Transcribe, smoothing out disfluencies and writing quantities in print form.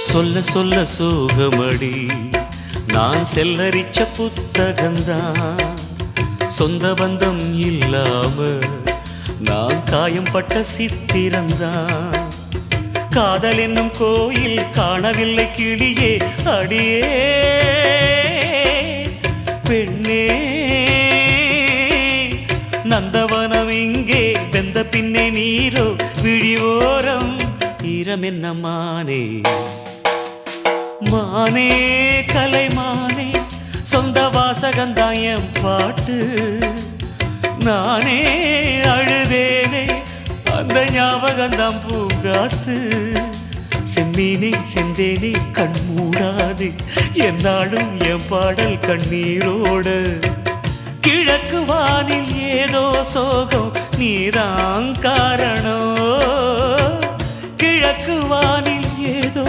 சொல்ல சொல்ல சோகமடி நான் செல்லரிச்ச புத்தகந்தான் சொந்த பந்தம் இல்லாம நான் காயம் பட்ட சித்திரந்தான் காதல் என்னும் கோயில் காணவில்லை கிளியே அடியே பெண்ணே நந்தவனம் இங்கே வெந்த பின்னே நீரோ விழிவோரம் ஈரம் என்ன மானே மானே கலைமானே சொந்த வாசகந்தாயம் பாட்டு நானே அழுதேனே அந்த ஞாபகந்தான் பூங்காத்து செம்மீனே செந்தேனே கண் மூடாது என்னாலும் என் பாடல் கண்ணீரோடு கிழக்கு வானில் ஏதோ சோகம் நீதான் காரணம் கிழக்கு வானில் ஏதோ